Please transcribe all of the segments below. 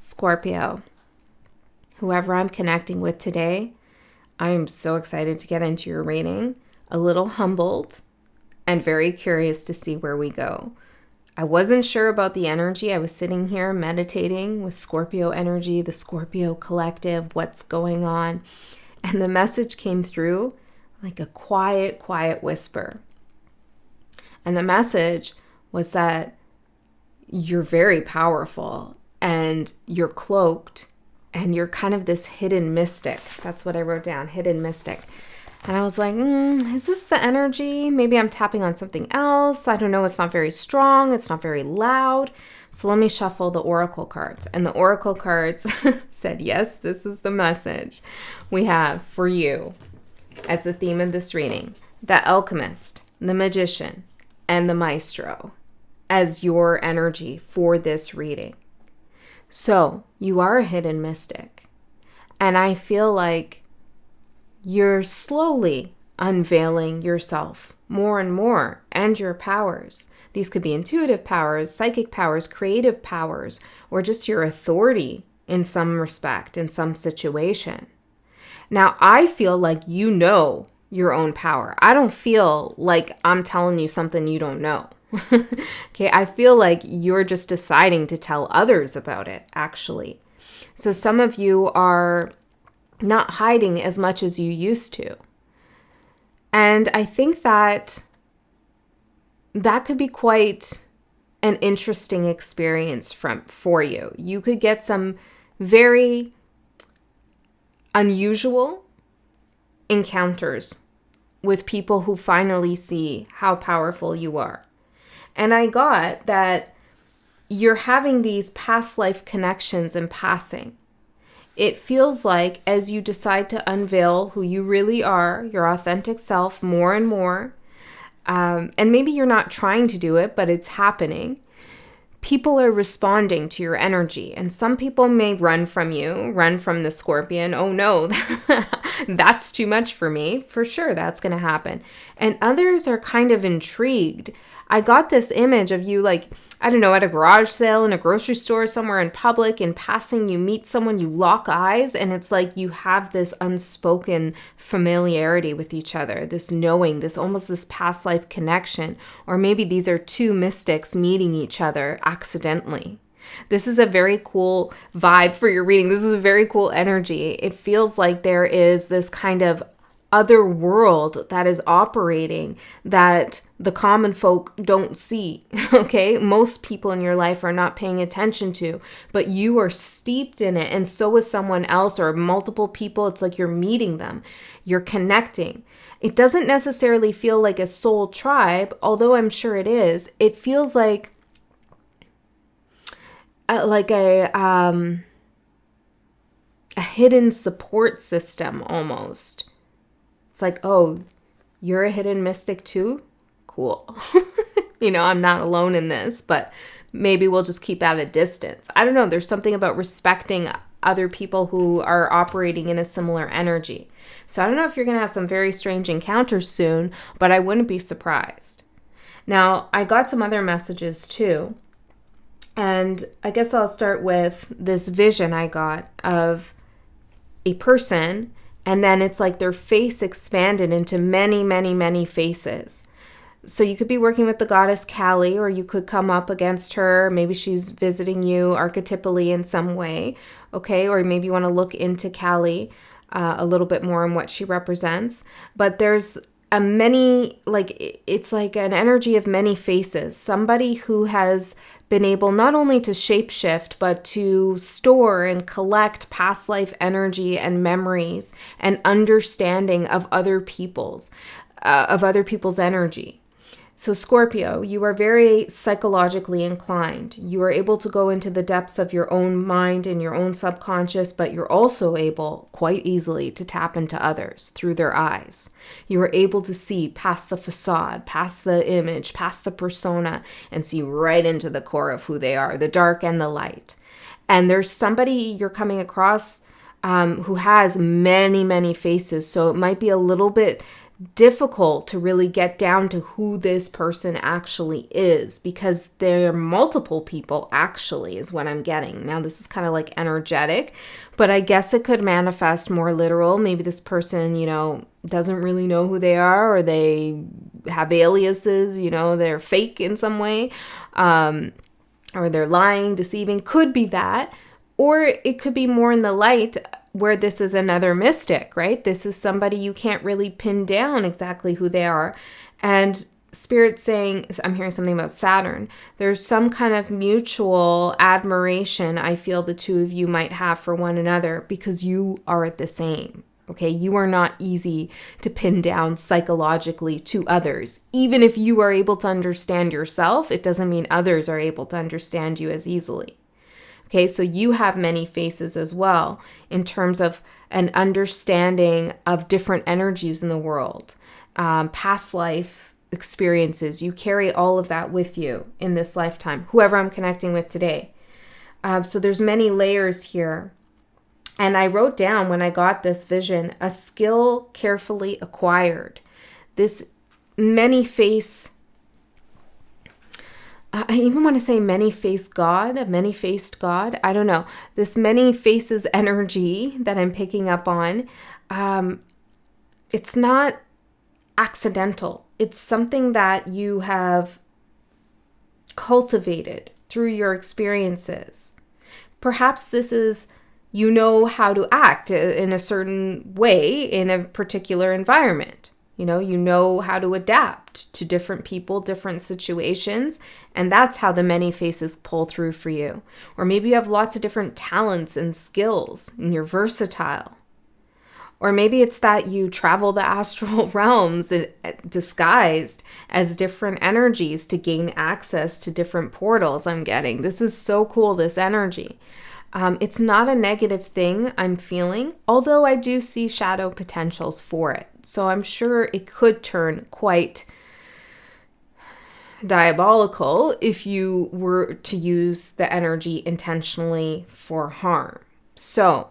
Scorpio, whoever I'm connecting with today, I am so excited to get into your reading, a little humbled and very curious to see where we go. I wasn't sure about the energy. I was sitting here meditating with Scorpio energy, the Scorpio collective, what's going on. And the message came through like a quiet, quiet whisper. And the message was that you're very powerful and you're cloaked and you're kind of this hidden mystic. That's what I wrote down, hidden mystic. And I was like, is this the energy? Maybe I'm tapping on something else. I don't know. It's not very strong. It's not very loud. So let me shuffle the oracle cards. And the oracle cards said, yes, this is the message we have for you as the theme of this reading. The alchemist, the magician, and the maestro as your energy for this reading. So you are a hidden mystic. And I feel like you're slowly unveiling yourself more and more and your powers. These could be intuitive powers, psychic powers, creative powers, or just your authority in some respect, in some situation. Now, I feel like you know your own power. I don't feel like I'm telling you something you don't know. Okay, I feel like you're just deciding to tell others about it, actually. So some of you are not hiding as much as you used to. And I think that could be quite an interesting experience for you. You could get some very unusual encounters with people who finally see how powerful you are. And I got that you're having these past life connections in passing. It feels like as you decide to unveil who you really are, your authentic self more and more, and maybe you're not trying to do it, but it's happening, people are responding to your energy. And some people may run from you, run from the scorpion. Oh no, that's too much for me. For sure, that's going to happen. And others are kind of intrigued. I got this image of you like, I don't know, at a garage sale, in a grocery store, somewhere in public, in passing, you meet someone, you lock eyes, and it's like you have this unspoken familiarity with each other, this knowing, this almost this past life connection. Or maybe these are two mystics meeting each other accidentally. This is a very cool vibe for your reading. This is a very cool energy. It feels like there is this kind of other world that is operating that the common folk don't see, okay? Most people in your life are not paying attention to, but you are steeped in it, and so is someone else or multiple people. It's like you're meeting them, you're connecting. It doesn't necessarily feel like a soul tribe, although I'm sure it is. It feels like a hidden support system almost. It's like, oh, you're a hidden mystic too? Cool. I'm not alone in this, but maybe we'll just keep at a distance. I don't know. There's something about respecting other people who are operating in a similar energy. So I don't know if you're going to have some very strange encounters soon, but I wouldn't be surprised. Now, I got some other messages too. And I guess I'll start with this vision I got of a person. And then it's like their face expanded into many, many, many faces. So you could be working with the goddess Kali, or you could come up against her. Maybe she's visiting you archetypally in some way, okay? Or maybe you want to look into Kali a little bit more and what she represents. But there's it's like an energy of many faces. Somebody who has been able not only to shapeshift, but to store and collect past life energy and memories and understanding of other people's energy. So Scorpio, you are very psychologically inclined. You are able to go into the depths of your own mind and your own subconscious, but you're also able quite easily to tap into others through their eyes. You are able to see past the facade, past the image, past the persona, and see right into the core of who they are, the dark and the light. And there's somebody you're coming across who has many, many faces. So it might be a little bit difficult to really get down to who this person actually is, because there are multiple people actually, is what I'm getting. Now, this is kind of like energetic, but I guess it could manifest more literal. Maybe this person, doesn't really know who they are, or they have aliases, they're fake in some way, or they're lying, deceiving. Could be that. Or it could be more in the light where this is another mystic, right? This is somebody you can't really pin down exactly who they are. And Spirit saying, I'm hearing something about Saturn. There's some kind of mutual admiration I feel the two of you might have for one another, because you are the same. Okay, you are not easy to pin down psychologically to others. Even if you are able to understand yourself, it doesn't mean others are able to understand you as easily. Okay, so you have many faces as well in terms of an understanding of different energies in the world, past life experiences. You carry all of that with you in this lifetime, whoever I'm connecting with today. So there's many layers here. And I wrote down, when I got this vision, a skill carefully acquired. This many-face, I even want to say many-faced God, a many-faced God. I don't know. This many faces energy that I'm picking up on, it's not accidental. It's something that you have cultivated through your experiences. Perhaps this is, how to act in a certain way in a particular environment. You know how to adapt to different people, different situations, and that's how the many faces pull through for you. Or maybe you have lots of different talents and skills and you're versatile. Or maybe it's that you travel the astral realms disguised as different energies to gain access to different portals. I'm getting. This is so cool, this energy. It's not a negative thing I'm feeling, although I do see shadow potentials for it. So I'm sure it could turn quite diabolical if you were to use the energy intentionally for harm. So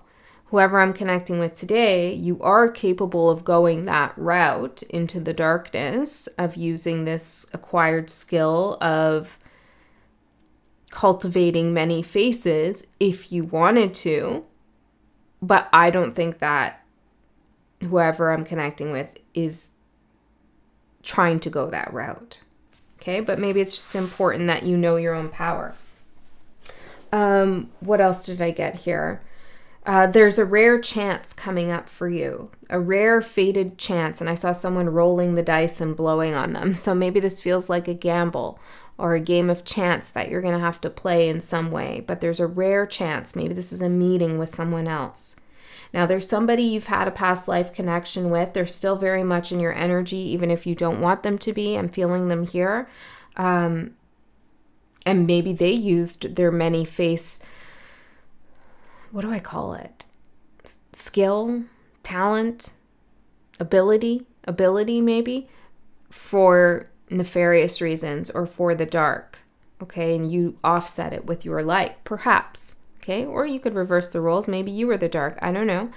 whoever I'm connecting with today, you are capable of going that route into the darkness, of using this acquired skill of cultivating many faces if you wanted to, but I don't think that whoever I'm connecting with is trying to go that route. Okay, but maybe it's just important that you know your own power. What else did I get here? There's a rare chance coming up for you, a rare fated chance, and I saw someone rolling the dice and blowing on them. So maybe this feels like a gamble or a game of chance that you're going to have to play in some way, but there's a rare chance. Maybe this is a meeting with someone else. Now, there's somebody you've had a past life connection with. They're still very much in your energy, even if you don't want them to be. I'm feeling them here. And maybe they used their many face, what do I call it? Skill, talent, ability maybe, for nefarious reasons or for the dark. Okay, and you offset it with your light, perhaps. Okay, or you could reverse the roles. Maybe you were the dark. I don't know.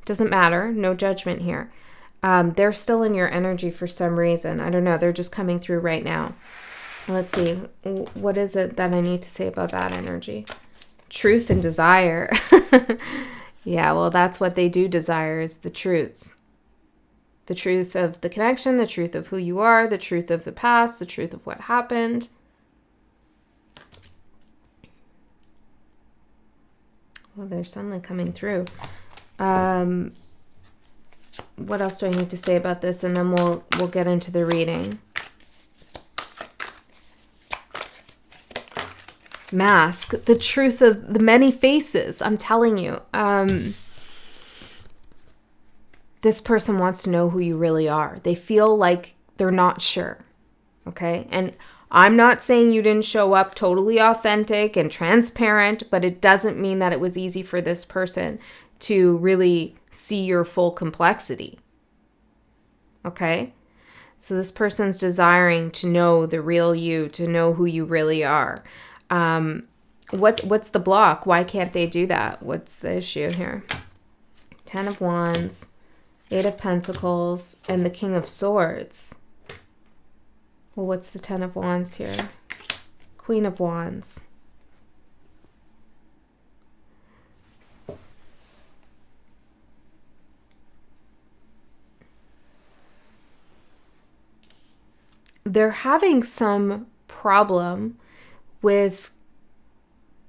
Doesn't matter. No judgment here. They're still in your energy for some reason. I don't know. They're just coming through right now. Let's see. What is it that I need to say about that energy? Truth and desire. Yeah, well, that's what they do desire, is the truth. The truth of the connection, the truth of who you are, the truth of the past, the truth of what happened. Well, there's something coming through. What else do I need to say about this? And then we'll get into the reading. Mask, the truth of the many faces. I'm telling you. This person wants to know who you really are. They feel like they're not sure. Okay? And I'm not saying you didn't show up totally authentic and transparent, but it doesn't mean that it was easy for this person to really see your full complexity. Okay? So this person's desiring to know the real you, to know who you really are. What's the block? Why can't they do that? What's the issue here? 10 of Wands, Eight of Pentacles, and the King of Swords. Well, what's the Ten of Wands here? Queen of Wands. They're having some problem with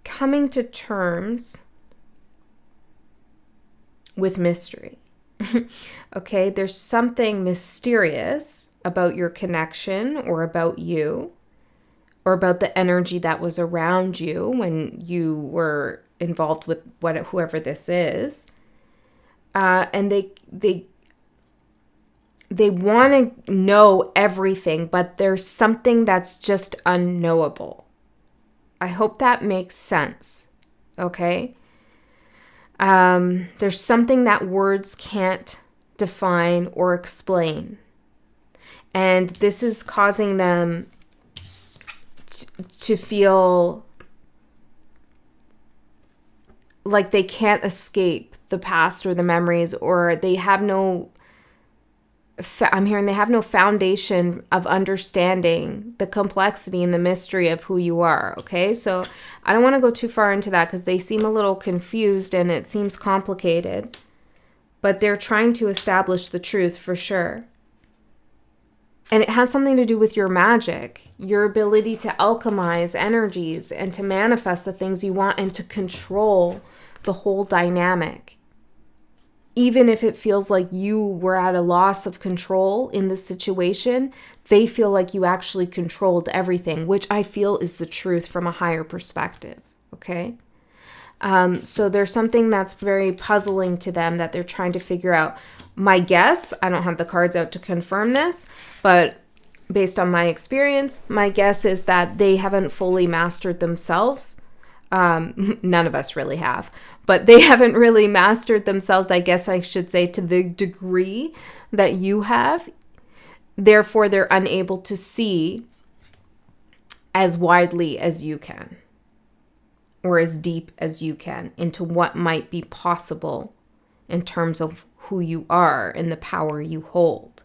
coming to terms with mystery. Okay, there's something mysterious about your connection or about you or about the energy that was around you when you were involved with whoever this is. And they want to know everything, but there's something that's just unknowable. I hope that makes sense. Okay? There's something that words can't define or explain. And this is causing them to feel like they can't escape the past or the memories, or they have no, I'm hearing they have no foundation of understanding the complexity and the mystery of who you are, okay? So I don't want to go too far into that because they seem a little confused and it seems complicated, but they're trying to establish the truth for sure. And it has something to do with your magic, your ability to alchemize energies and to manifest the things you want and to control the whole dynamic. Even if it feels like you were at a loss of control in this situation, they feel like you actually controlled everything, which I feel is the truth from a higher perspective, okay? So there's something that's very puzzling to them that they're trying to figure out. My guess, I don't have the cards out to confirm this, but based on my experience, my guess is that they haven't fully mastered themselves. None of us really have, but they haven't really mastered themselves, I guess I should say, to the degree that you have. Therefore, they're unable to see as widely as you can, or as deep as you can, into what might be possible in terms of who you are and the power you hold.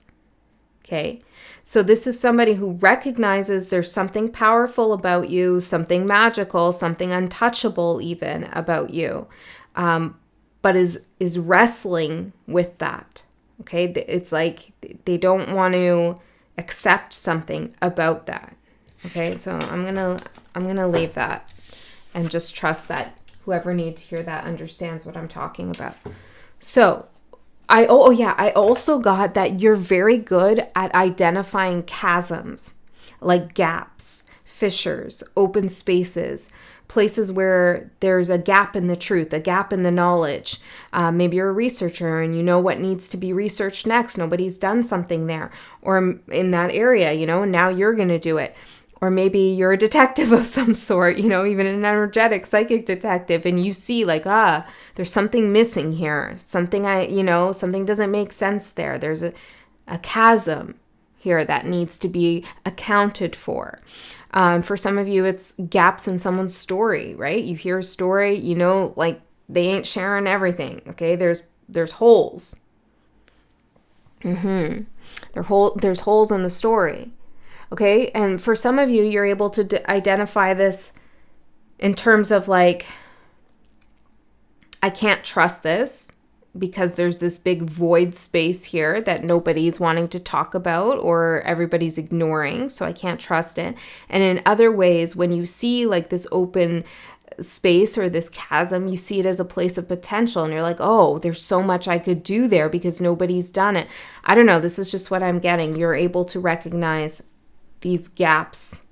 Okay, so this is somebody who recognizes there's something powerful about you, something magical, something untouchable even about you, but is wrestling with that. Okay, it's like they don't want to accept something about that. Okay, so I'm gonna leave that and just trust that whoever needs to hear that understands what I'm talking about. So I also got that you're very good at identifying chasms, like gaps, fissures, open spaces, places where there's a gap in the truth, a gap in the knowledge. Maybe you're a researcher and you know what needs to be researched next. Nobody's done something there or in that area, and now you're going to do it. Or maybe you're a detective of some sort, even an energetic psychic detective, and you see like, there's something missing here. Something something doesn't make sense there. There's a chasm here that needs to be accounted for. For some of you, it's gaps in someone's story, right? You hear a story, like they ain't sharing everything, okay? There's holes. There's holes in the story. Okay, and for some of you, you're able to identify this in terms of like, I can't trust this because there's this big void space here that nobody's wanting to talk about or everybody's ignoring, so I can't trust it. And in other ways, when you see like this open space or this chasm, you see it as a place of potential and you're like, oh, there's so much I could do there because nobody's done it. I don't know, this is just what I'm getting. You're able to recognize these gaps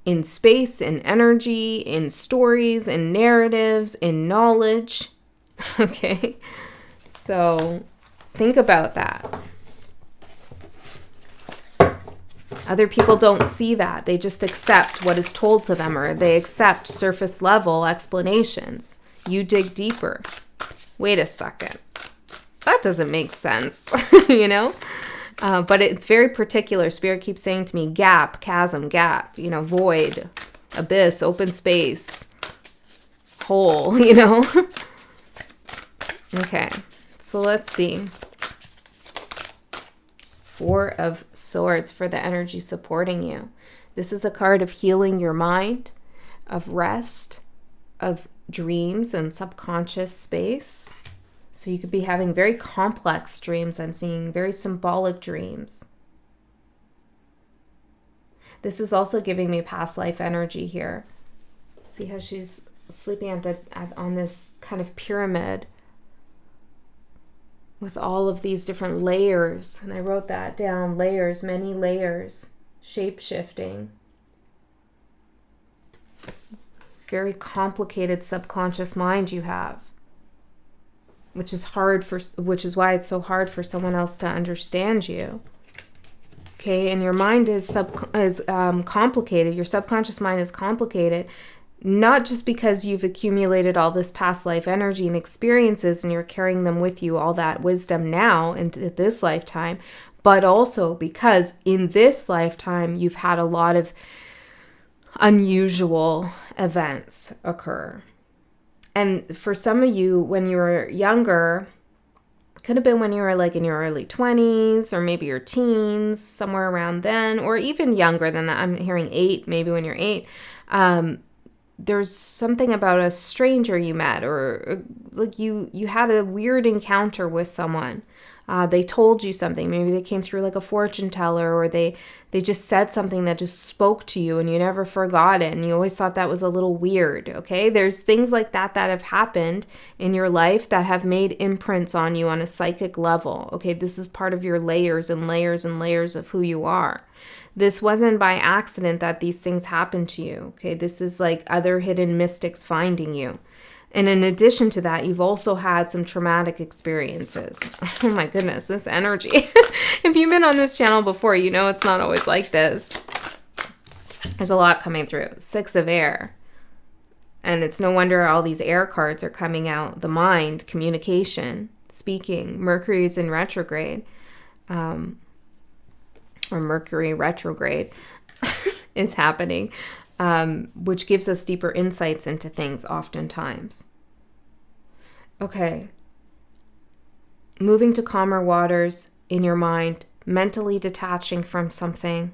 in space, in energy, in stories, in narratives, in knowledge. Okay, so think about that. Other people don't see that. They just accept what is told to them, or they accept surface level explanations. You dig deeper. Wait a second. That doesn't make sense, But it's very particular. Spirit keeps saying to me, gap, chasm, gap, void, abyss, open space, hole, Okay, so let's see. Four of Swords for the energy supporting you. This is a card of healing your mind, of rest, of dreams and subconscious space. So you could be having very complex dreams. I'm seeing very symbolic dreams. This is also giving me past life energy here. See how she's sleeping on this kind of pyramid with all of these different layers. And I wrote that down, layers, many layers, shape-shifting. Very complicated subconscious mind you have, which is why it's so hard for someone else to understand you. Okay, and your mind is complicated. Your subconscious mind is complicated, not just because you've accumulated all this past life energy and experiences and you're carrying them with you, all that wisdom now into this lifetime, but also because in this lifetime you've had a lot of unusual events occur. And for some of you, when you were younger, could have been when you were like in your early 20s or maybe your teens, somewhere around then, or even younger than that. I'm hearing 8, maybe when you're 8. There's something about a stranger you met, or like you had a weird encounter with someone. They told you something. Maybe they came through like a fortune teller, or they just said something that just spoke to you and you never forgot it. And you always thought that was a little weird. Okay. There's things like that have happened in your life that have made imprints on you on a psychic level. Okay. This is part of your layers and layers and layers of who you are. This wasn't by accident that these things happened to you. Okay. This is like other hidden mystics finding you. And in addition to that, you've also had some traumatic experiences. Oh my goodness, this energy. If you've been on this channel before, you know it's not always like this. There's a lot coming through. 6 of air. And it's no wonder all these air cards are coming out. The mind, communication, speaking. Mercury's in retrograde. Or Mercury retrograde is happening. Which gives us deeper insights into things oftentimes. Okay. Moving to calmer waters in your mind, mentally detaching from something.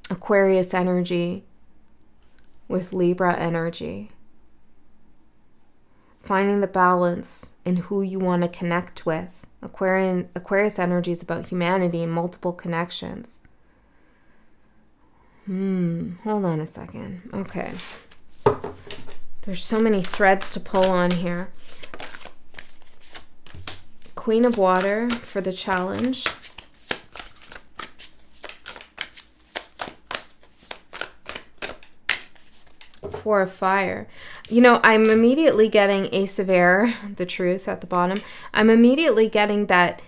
Aquarius energy with Libra energy. Finding the balance in who you want to connect with. Aquarius energy is about humanity and multiple connections. Hold on a second. Okay. There's so many threads to pull on here. Queen of Water for the challenge. Four of Fire. You know, I'm immediately getting Ace of Air, the Truth at the bottom. I'm immediately getting that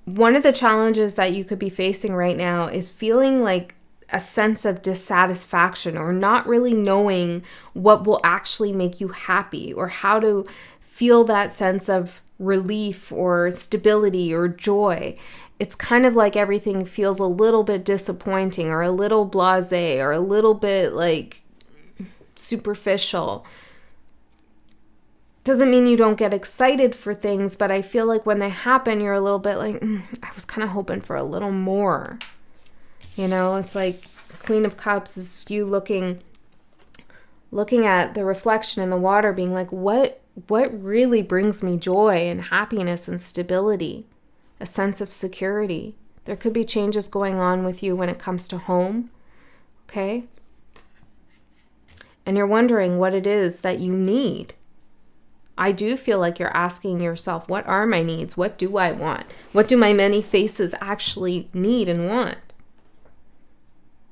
one of the challenges that you could be facing right now is feeling like a sense of dissatisfaction, or not really knowing what will actually make you happy, or how to feel that sense of relief or stability or joy. It's kind of like everything feels a little bit disappointing, or a little blasé, or a little bit like superficial. Doesn't mean you don't get excited for things, but I feel like when they happen, you're a little bit like, I was kind of hoping for a little more. You know, it's like Queen of Cups is you looking at the reflection in the water, being like, what really brings me joy and happiness and stability, a sense of security. There could be changes going on with you when it comes to home, okay? And you're wondering what it is that you need. I do feel like you're asking yourself, what are my needs? What do I want? What do my many faces actually need and want?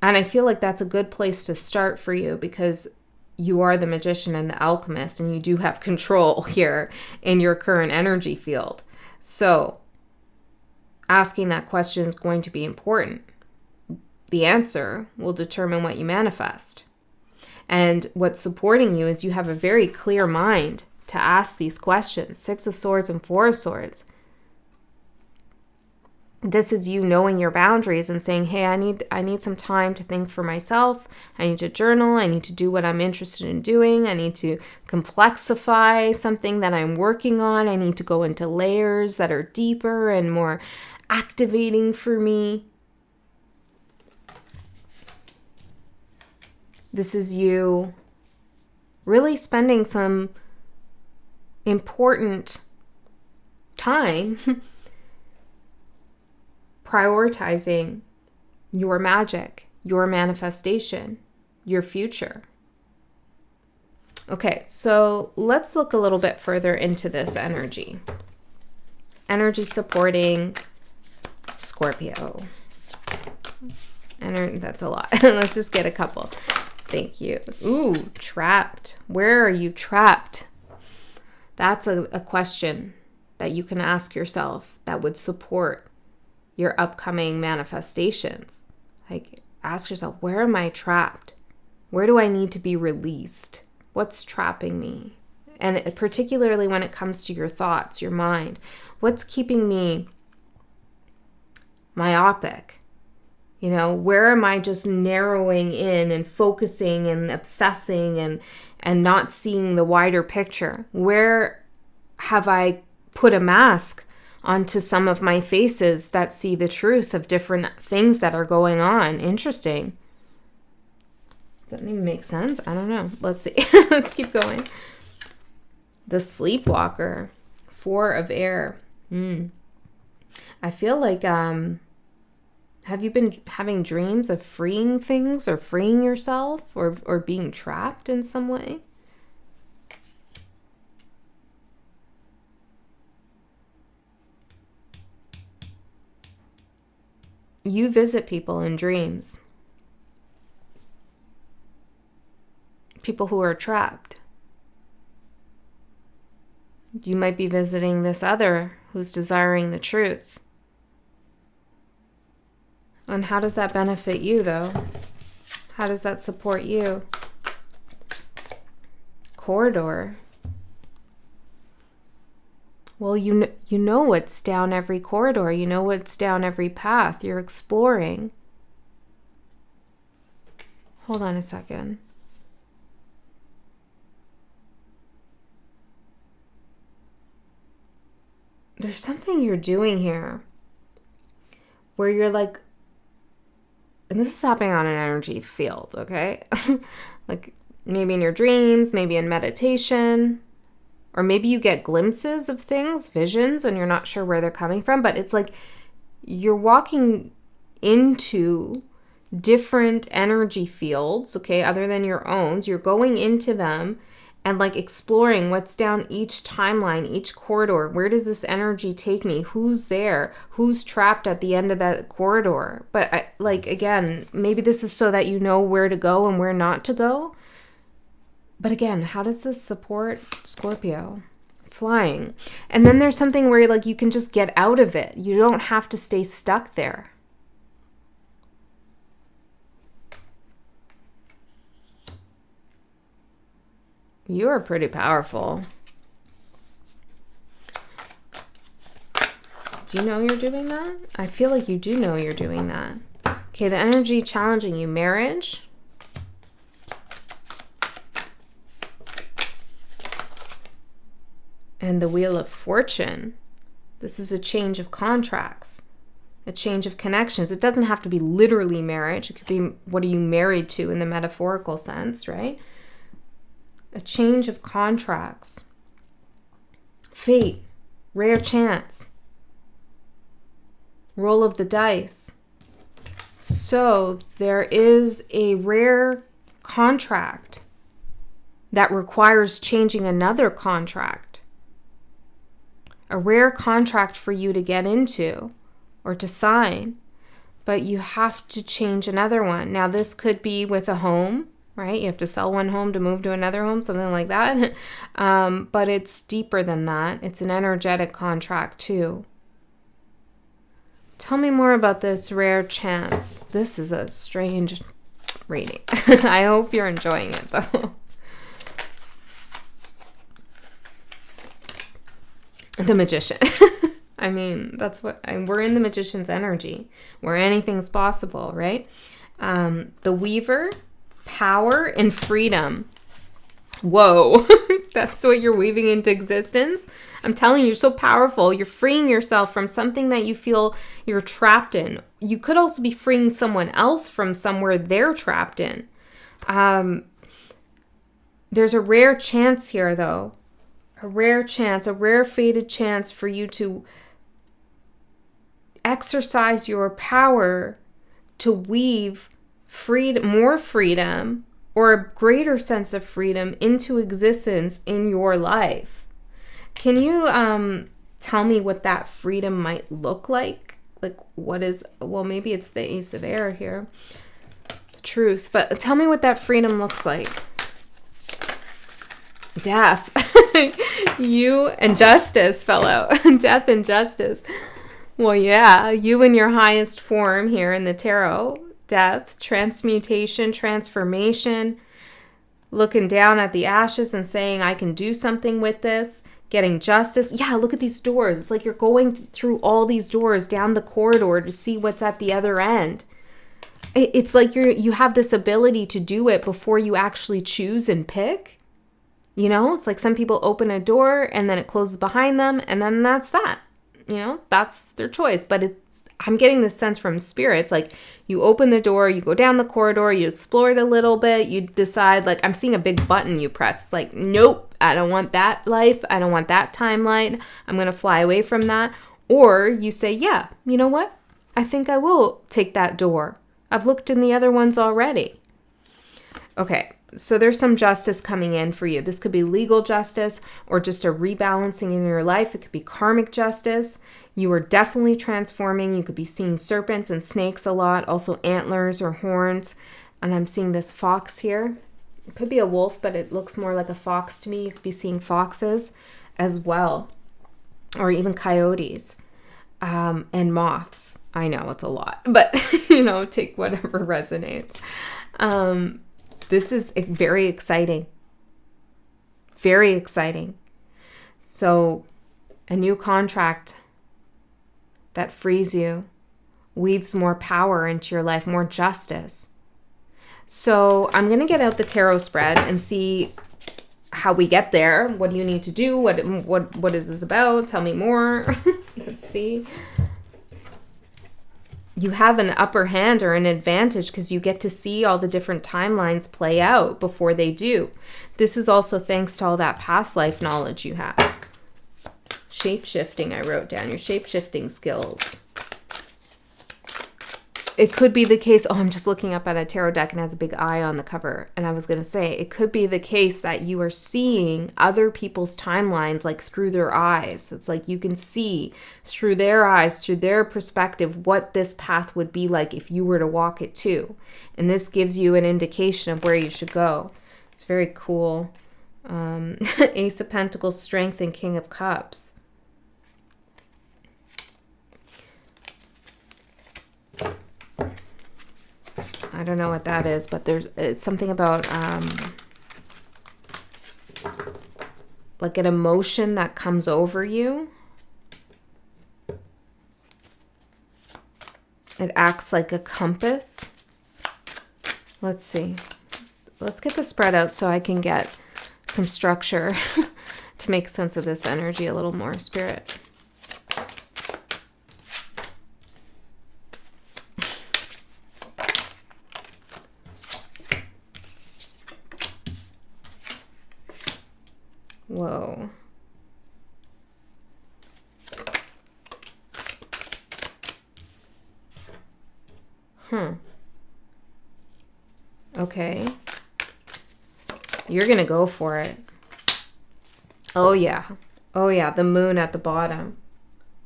And I feel like that's a good place to start for you, because you are the magician and the alchemist, and you do have control here in your current energy field. So asking that question is going to be important. The answer will determine what you manifest. And what's supporting you is you have a very clear mind to ask these questions. 6 of Swords and 4 of Swords. This is you knowing your boundaries and saying, hey, I need some time to think for myself. I need to journal. I need to do what I'm interested in doing. I need to complexify something that I'm working on. I need to go into layers that are deeper and more activating for me. This is you really spending some important time prioritizing your magic, your manifestation, your future. Okay, so let's look a little bit further into this energy. Energy supporting Scorpio. That's a lot. Let's just get a couple. Thank you. Ooh, trapped. Where are you trapped? That's a question that you can ask yourself that would support your upcoming manifestations. Like, ask yourself, where am I trapped? Where do I need to be released? What's trapping me? And particularly when it comes to your thoughts, your mind, what's keeping me myopic? You know, where am I just narrowing in and focusing and obsessing and not seeing the wider picture? Where have I put a mask onto some of my faces that see the truth of different things that are going on? Interesting. Does that even make sense? I don't know. Let's see. Let's keep going. The Sleepwalker, 4 of air. I feel like, have you been having dreams of freeing things or freeing yourself or being trapped in some way? You visit people in dreams. People who are trapped. You might be visiting this other who's desiring the truth. And how does that benefit you, though? How does that support you? Corridor. Well, you know what's down every corridor. You know what's down every path. You're exploring. Hold on a second. There's something you're doing here where you're like, and this is happening on an energy field, okay? Like maybe in your dreams, maybe in meditation, or maybe you get glimpses of things, visions, and you're not sure where they're coming from, but it's like you're walking into different energy fields, okay, other than your own. You're going into them and like exploring what's down each timeline, each corridor. Where does this energy take me? Who's there? Who's trapped at the end of that corridor? But again, maybe this is so that you know where to go and where not to go. But again, how does this support Scorpio? Flying. And then there's something where like you can just get out of it. You don't have to stay stuck there. You are pretty powerful. Do you know you're doing that? I feel like you do know you're doing that. Okay, the energy challenging you. Marriage. And the Wheel of Fortune. This is a change of contracts. A change of connections. It doesn't have to be literally marriage. It could be, what are you married to in the metaphorical sense, right? A change of contracts. Fate. Rare chance. Roll of the dice. So there is a rare contract that requires changing another contract. A rare contract for you to get into or to sign, but you have to change another one. Now this could be with a home, right? You have to sell one home to move to another home, something like that. But it's deeper than that. It's an energetic contract too. Tell me more about this rare chance. This is a strange reading. I hope you're enjoying it though. The Magician. I mean, that's what we're in the Magician's energy, where anything's possible, right? The Weaver. Power and freedom. Whoa. That's what you're weaving into existence. I'm telling you, you're so powerful. You're freeing yourself from something that you feel you're trapped in. You could also be freeing someone else from somewhere they're trapped in. There's a rare chance here, though. A rare chance, a rarefated chance for you to exercise your power to weave more freedom or a greater sense of freedom into existence in your life. Can you tell me what that freedom might look like? Like maybe it's the Ace of Air here. Truth. But tell me what that freedom looks like. Death. You and justice fell out. Death and justice. Well, yeah, you in your highest form here in the tarot. Death, transmutation, transformation, looking down at the ashes and saying, I can do something with this, getting justice. Yeah, look at these doors. It's like you're going through all these doors down the corridor to see what's at the other end. It's like you have this ability to do it before you actually choose and pick. You know, it's like some people open a door and then it closes behind them and then that's that. You know, that's their choice. But I'm getting this sense from spirit. It's like you open the door, you go down the corridor, you explore it a little bit, you decide, like, I'm seeing a big button you press. It's like, nope, I don't want that life. I don't want that timeline. I'm going to fly away from that. Or you say, yeah, you know what? I think I will take that door. I've looked in the other ones already. Okay. So there's some justice coming in for you. This could be legal justice or just a rebalancing in your life. It could be karmic justice. You are definitely transforming. You could be seeing serpents and snakes a lot, also antlers or horns. And I'm seeing this fox here. It could be a wolf, but it looks more like a fox to me. You could be seeing foxes as well, or even coyotes and moths. I know it's a lot, but take whatever resonates. This is very exciting. Very exciting. So a new contract that frees you, weaves more power into your life, more justice. So I'm going to get out the tarot spread and see how we get there. What do you need to do? What is this about? Tell me more. Let's see. You have an upper hand or an advantage because you get to see all the different timelines play out before they do. This is also thanks to all that past life knowledge you have. Shape-shifting, I wrote down, your shape-shifting skills. It could be the case, I'm just looking up at a tarot deck and it has a big eye on the cover. And I was going to say, it could be the case that you are seeing other people's timelines like through their eyes. It's like you can see through their eyes, through their perspective, what this path would be like if you were to walk it too. And this gives you an indication of where you should go. It's very cool. Ace of Pentacles, Strength, and King of Cups. I don't know what that is, but it's something about like an emotion that comes over you. It acts like a compass. Let's see. Let's get the spread out so I can get some structure to make sense of this energy a little more, Spirit. Whoa. Okay. You're gonna go for it. Oh yeah. Oh yeah, the moon at the bottom.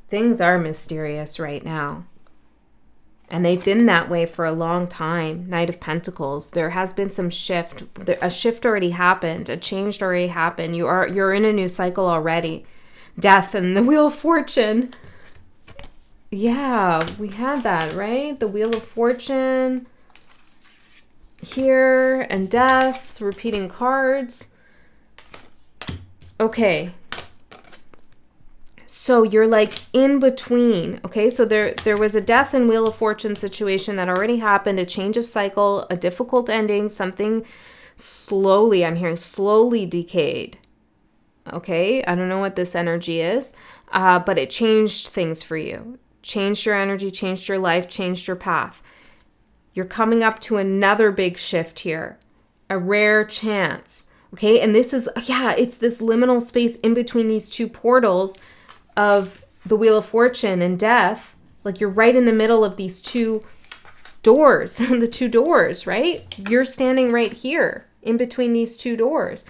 Things are mysterious right now. And they've been that way for a long time. Knight of Pentacles. There has been some shift. A shift already happened. A change already happened. You're in a new cycle already. Death and the Wheel of Fortune. Yeah, we had that, right? The Wheel of Fortune here and death, repeating cards. Okay. So you're like in between, okay? So there was a death and Wheel of Fortune situation that already happened, a change of cycle, a difficult ending, something slowly, I'm hearing slowly decayed. Okay, I don't know what this energy is, but it changed things for you. Changed your energy, changed your life, changed your path. You're coming up to another big shift here. A rare chance. Okay, and this is, it's this liminal space in between these two portals of the Wheel of Fortune and death. Like you're right in the middle of these two doors, the two doors, right? You're standing right here in between these two doors.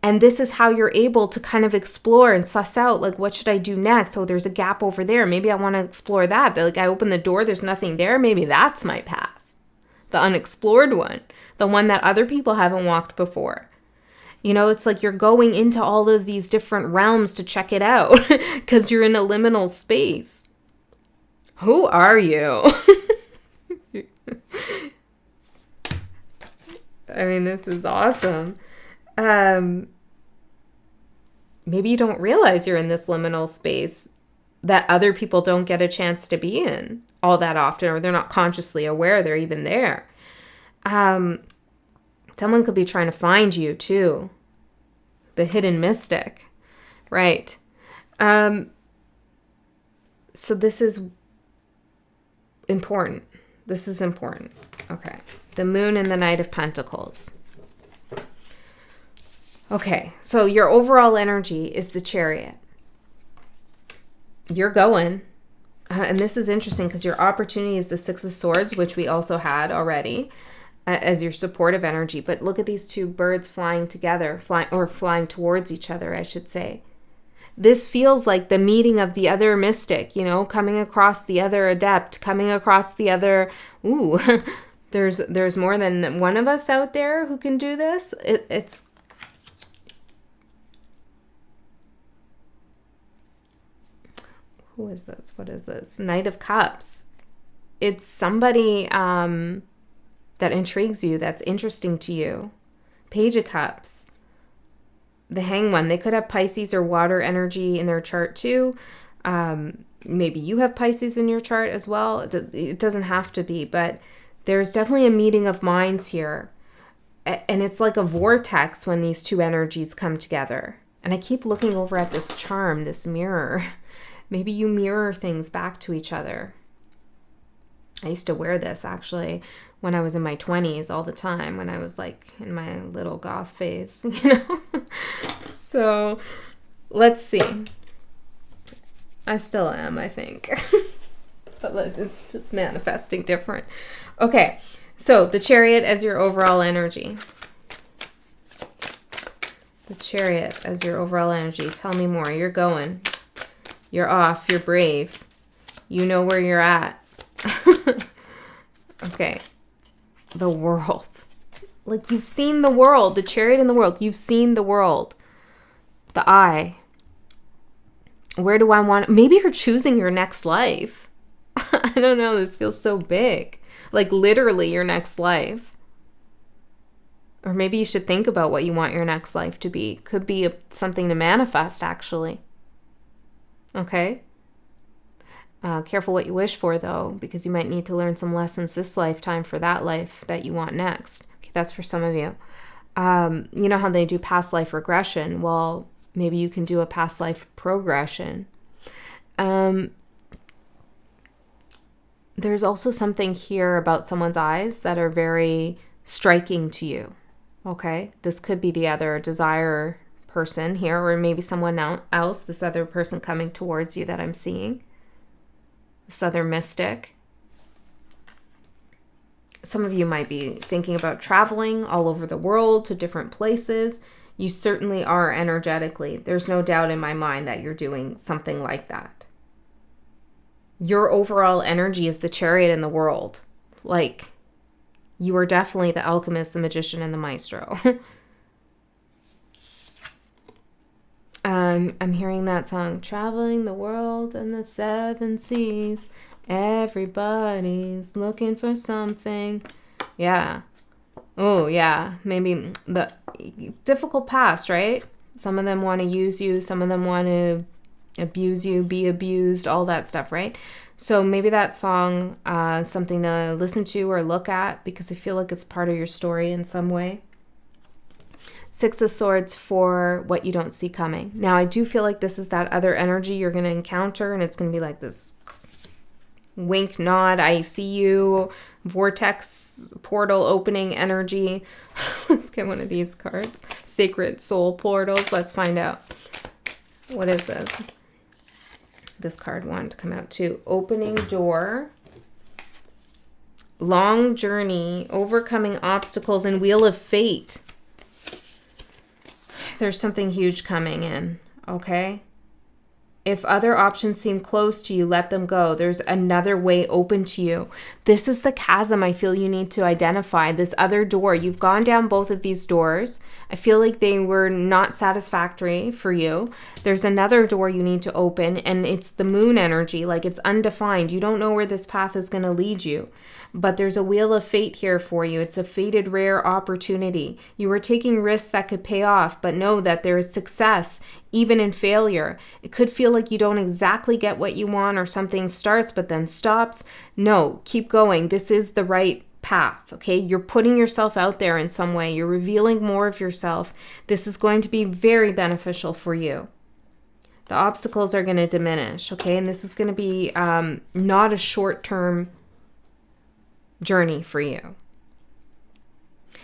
And this is how you're able to kind of explore and suss out, like, what should I do next? Oh, there's a gap over there. Maybe I want to explore that. Like, I open the door, there's nothing there. Maybe that's my path. The unexplored one. The one that other people haven't walked before. You know, it's like you're going into all of these different realms to check it out because you're in a liminal space. Who are you? I mean, this is awesome. Maybe you don't realize you're in this liminal space that other people don't get a chance to be in all that often, or they're not consciously aware they're even there. Someone could be trying to find you too. The hidden mystic, right? So this is important. This is important. Okay. The Moon and the Knight of Pentacles. Okay, so your overall energy is the Chariot. You're going. And this is interesting because your opportunity is the Six of Swords, which we also had already as your supportive energy. But look at these two birds flying together, flying towards each other, I should say. This feels like the meeting of the other mystic, you know, coming across the other adept, coming across the other, there's more than one of us out there who can do this. It's who is this? What is this? Knight of Cups. It's somebody that intrigues you, that's interesting to you. Page of Cups. The Hanged One. They could have Pisces or water energy in their chart too. Maybe you have Pisces in your chart as well. It doesn't have to be, but there's definitely a meeting of minds here. And it's like a vortex when these two energies come together. And I keep looking over at this charm, this mirror. Maybe you mirror things back to each other. I used to wear this actually when I was in my 20s all the time, when I was like in my little goth phase, you know? So let's see. I still am, I think. But it's just manifesting different. Okay, so the Chariot as your overall energy. The Chariot as your overall energy. Tell me more. You're going. You're off. You're brave. You know where you're at. Okay. The World. Like, you've seen the world. The Chariot in the world. You've seen the world. The Eye. Where do I want... Maybe you're choosing your next life. I don't know. This feels so big. Like, literally your next life. Or maybe you should think about what you want your next life to be. Could be something to manifest, actually. Okay? Careful what you wish for, though, because you might need to learn some lessons this lifetime for that life that you want next. Okay, that's for some of you. You know how they do past life regression? Well, maybe you can do a past life progression. There's also something here about someone's eyes that are very striking to you. Okay? This could be the other desire person here, or maybe someone else, this other person coming towards you that I'm seeing. This other mystic. Some of you might be thinking about traveling all over the world to different places. You certainly are energetically. There's no doubt in my mind that you're doing something like that. Your overall energy is the Chariot in the world. Like, you are definitely the alchemist, the magician, and the maestro. I'm hearing that song, traveling the world and the seven seas. Everybody's looking for something. Yeah. Oh, yeah. Maybe the difficult past, right? Some of them want to use you. Some of them want to abuse you, be abused, all that stuff, right? So maybe that song, something to listen to or look at, because I feel like it's part of your story in some way. Six of Swords for what you don't see coming. Now, I do feel like this is that other energy you're going to encounter, and it's going to be like this wink, nod, I see you, vortex, portal opening energy. Let's get one of these cards. Sacred soul portals. Let's find out. What is this? This card wanted to come out too. Opening door. Long journey. Overcoming obstacles and Wheel of Fate. There's something huge coming in, okay? If other options seem closed to you, let them go. There's another way open to you. This is the chasm I feel you need to identify. This other door. You've gone down both of these doors. I feel like they were not satisfactory for you. There's another door you need to open, and it's the moon energy. Like, it's undefined. You don't know where this path is going to lead you. But there's a Wheel of Fate here for you. It's a fated rare opportunity. You were taking risks that could pay off, but know that there is success even in failure. It could feel like you don't exactly get what you want, or something starts but then stops. No, keep going. This is the right path, okay? You're putting yourself out there in some way. You're revealing more of yourself. This is going to be very beneficial for you. The obstacles are going to diminish, okay? And this is going to be not a short-term journey for you.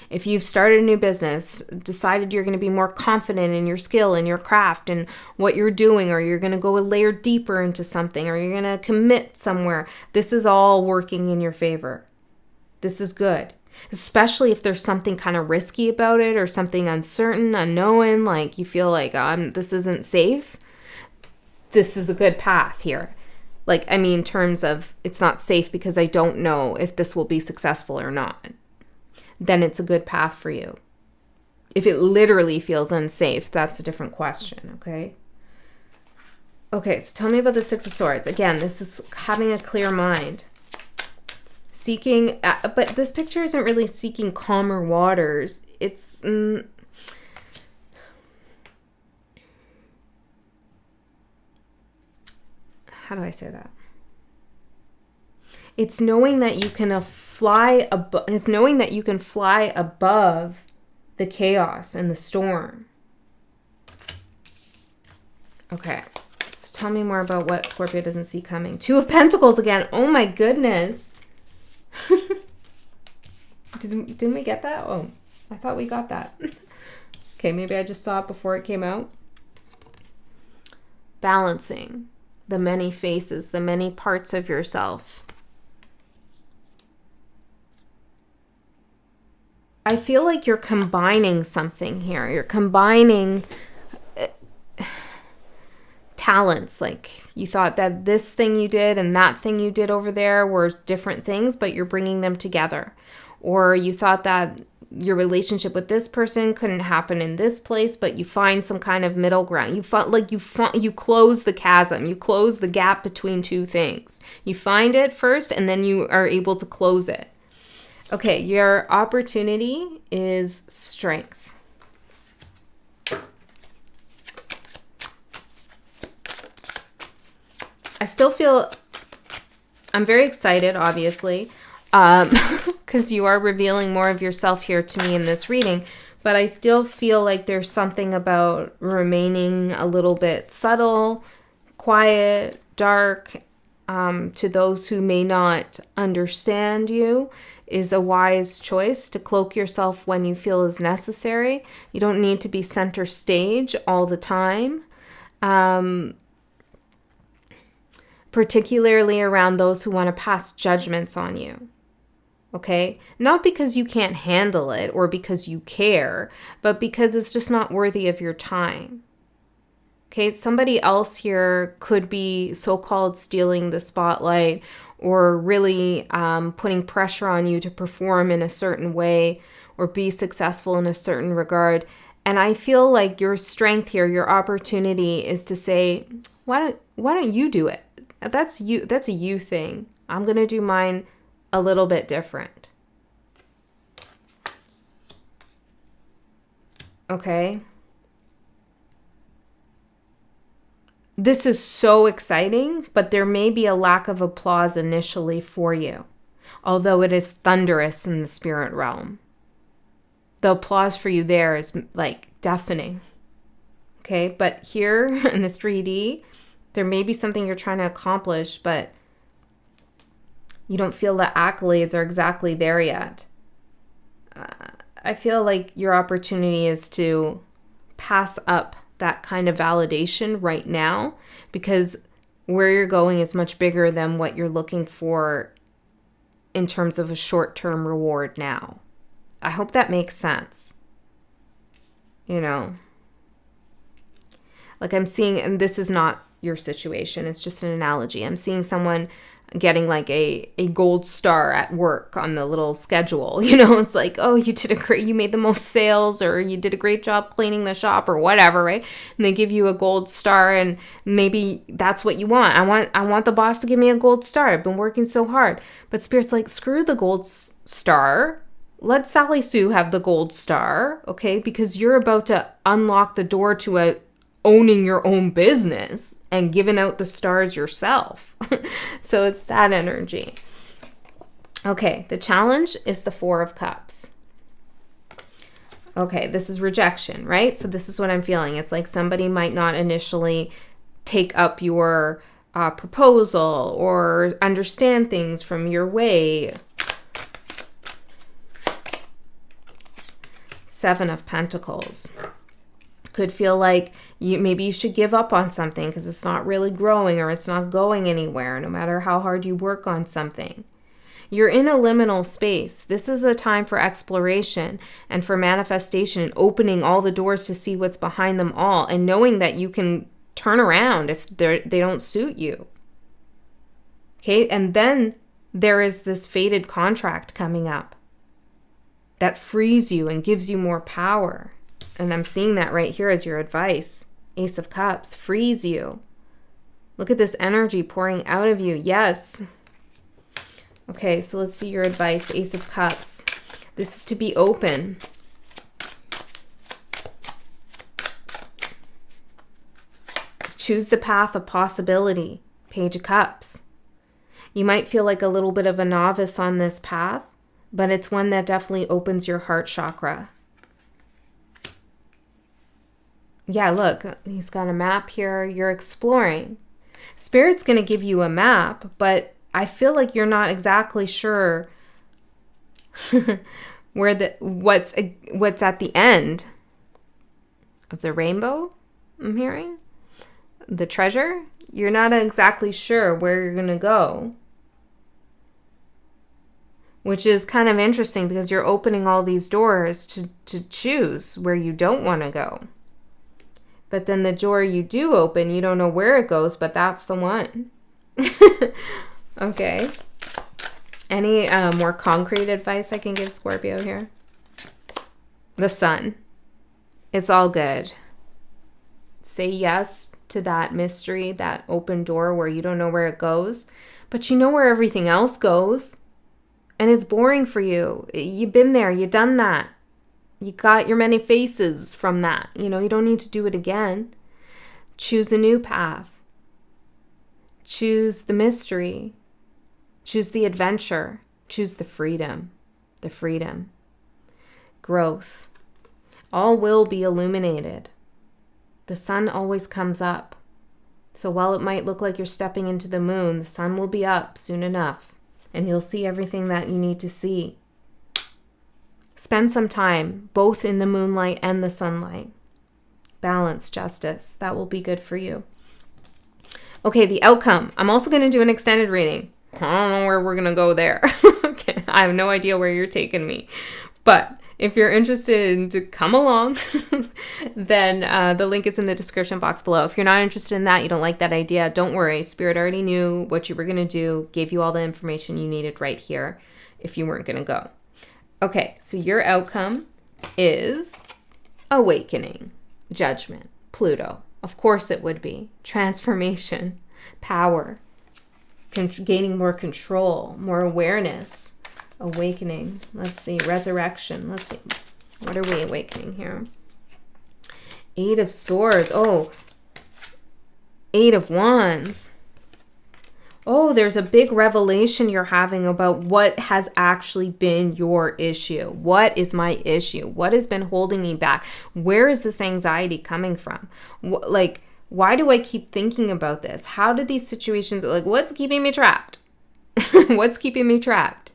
If you've started a new business, decided you're going to be more confident in your skill and your craft and what you're doing, or you're going to go a layer deeper into something, or you're going to commit somewhere, this is all working in your favor. This is good, especially if there's something kind of risky about it, or something uncertain, unknown, like you feel like this isn't safe. This is a good path here. Like, I mean, in terms of it's not safe because I don't know if this will be successful or not. Then it's a good path for you. If it literally feels unsafe, that's a different question, okay? Okay, so tell me about the Six of Swords. Again, this is having a clear mind. Seeking, but this picture isn't really seeking calmer waters. It's... how do I say that? It's knowing that you can fly above. It's knowing that you can fly above the chaos and the storm. Okay, so tell me more about what Scorpio doesn't see coming. Two of Pentacles again. Oh my goodness. Didn't we get that? Oh, I thought we got that. Okay, maybe I just saw it before it came out. Balancing the many faces, the many parts of yourself. I feel like you're combining something here. You're combining talents. Like, you thought that this thing you did and that thing you did over there were different things, but you're bringing them together. Or you thought that your relationship with this person couldn't happen in this place, but you find some kind of middle ground. You close the chasm. You close the gap between two things. You find it first, and then you are able to close it. Okay, your opportunity is strength. I still feel, I'm very excited, obviously, because you are revealing more of yourself here to me in this reading, but I still feel like there's something about remaining a little bit subtle, quiet, dark, to those who may not understand you. Is a wise choice to cloak yourself when you feel is necessary. You don't need to be center stage all the time. Particularly around those who want to pass judgments on you. Okay? Not because you can't handle it or because you care, but because it's just not worthy of your time. Okay? Somebody else here could be so-called stealing the spotlight, or really putting pressure on you to perform in a certain way or be successful in a certain regard. And I feel like your strength here, your opportunity is to say, why don't you do it? That's you. That's a you thing. I'm going to do mine a little bit different. Okay? This is so exciting, but there may be a lack of applause initially for you, although it is thunderous in the spirit realm. the applause for you there is like deafening. Okay, but here in the 3D, there may be something you're trying to accomplish, but you don't feel the accolades are exactly there yet. I feel like your opportunity is to pass up that kind of validation right now, because where you're going is much bigger than what you're looking for in terms of a short-term reward now. I hope that makes sense. You know, like I'm seeing, and this is not your situation, it's just an analogy. I'm seeing someone getting like a gold star at work on the little schedule. You know, it's like, oh, you made the most sales, or you did a great job cleaning the shop, or whatever, right? And they give you a gold star, and maybe that's what you want. I want the boss to give me a gold star. I've been working so hard. But Spirit's like, screw the gold star. Let Sally Sue have the gold star, okay? Because you're about to unlock the door to owning your own business and giving out the stars yourself. So it's that energy. Okay, the challenge is the 4 of Cups. Okay, this is rejection, right? So this is what I'm feeling. It's like somebody might not initially take up your proposal or understand things from your way. 7 of Pentacles. Could feel like maybe you should give up on something because it's not really growing, or it's not going anywhere, no matter how hard you work on something. You're in a liminal space. This is a time for exploration and for manifestation, and opening all the doors to see what's behind them all, and knowing that you can turn around if they don't suit you. Okay, and then there is this fated contract coming up that frees you and gives you more power. And I'm seeing that right here as your advice. Ace of Cups frees you. Look at this energy pouring out of you. Yes. Okay, so let's see your advice. Ace of Cups. This is to be open. Choose the path of possibility. Page of Cups. You might feel like a little bit of a novice on this path, but it's one that definitely opens your heart chakra. Yeah, look, he's got a map here. You're exploring. Spirit's going to give you a map, but I feel like you're not exactly sure what's at the end of the rainbow. I'm hearing the treasure. You're not exactly sure where you're going to go, which is kind of interesting because you're opening all these doors to choose where you don't want to go. But then the door you do open, you don't know where it goes, but that's the one. Okay. Any more concrete advice I can give Scorpio here? The Sun. It's all good. Say yes to that mystery, that open door where you don't know where it goes, but you know where everything else goes. And it's boring for you. You've been there. You've done that. You got your many faces from that. You know, you don't need to do it again. Choose a new path. Choose the mystery. Choose the adventure. Choose the freedom. The freedom. Growth. All will be illuminated. The sun always comes up. So while it might look like you're stepping into the moon, the sun will be up soon enough, and you'll see everything that you need to see. Spend some time, both in the moonlight and the sunlight. Balance, justice. That will be good for you. Okay, the outcome. I'm also going to do an extended reading. I don't know where we're going to go there. Okay, I have no idea where you're taking me. But if you're interested to come along, then the link is in the description box below. If you're not interested in that, you don't like that idea, don't worry. Spirit already knew what you were going to do, gave you all the information you needed right here if you weren't going to go. Okay, so your outcome is awakening, judgment, Pluto. Of course it would be. Transformation, power, gaining more control, more awareness, awakening. Let's see, resurrection. Let's see, what are we awakening here? 8 of Swords. Oh, 8 of Wands. Oh, there's a big revelation you're having about what has actually been your issue. What is my issue? What has been holding me back? Where is this anxiety coming from? Like, why do I keep thinking about this? How did these situations, like, what's keeping me trapped? What's keeping me trapped?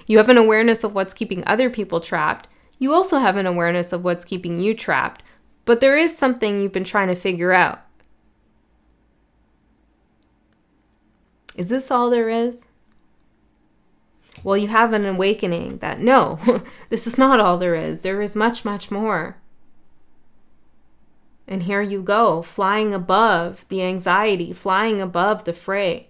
You have an awareness of what's keeping other people trapped. You also have an awareness of what's keeping you trapped. But there is something you've been trying to figure out. Is this all there is? Well, you have an awakening that no, this is not all there is. There is much, much more. And here you go, flying above the anxiety, flying above the fray.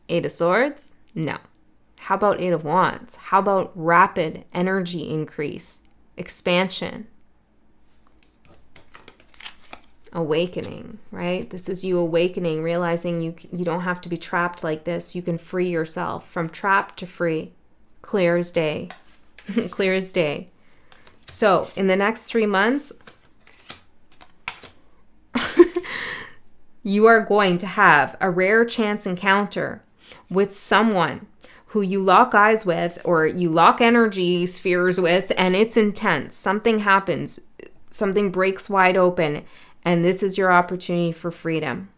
8 of Swords? No. How about 8 of Wands? How about rapid energy increase, expansion? Awakening, right? This is you awakening, realizing you don't have to be trapped like this. You can free yourself from trapped to free. Clear as day. Clear as day. So in the next 3 months, you are going to have a rare chance encounter with someone who you lock eyes with or you lock energy spheres with, and it's intense. Something happens. Something breaks wide open. And this is your opportunity for freedom.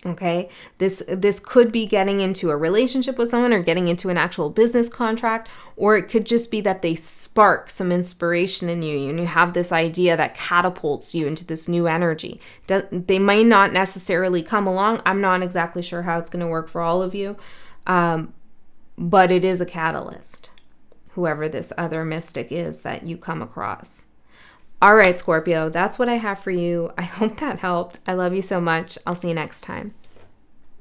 Okay? This could be getting into a relationship with someone or getting into an actual business contract, or it could just be that they spark some inspiration in you and you have this idea that catapults you into this new energy. They might not necessarily come along. I'm not exactly sure how it's going to work for all of you, but it is a catalyst, whoever this other mystic is that you come across. All right, Scorpio, that's what I have for you. I hope that helped. I love you so much. I'll see you next time.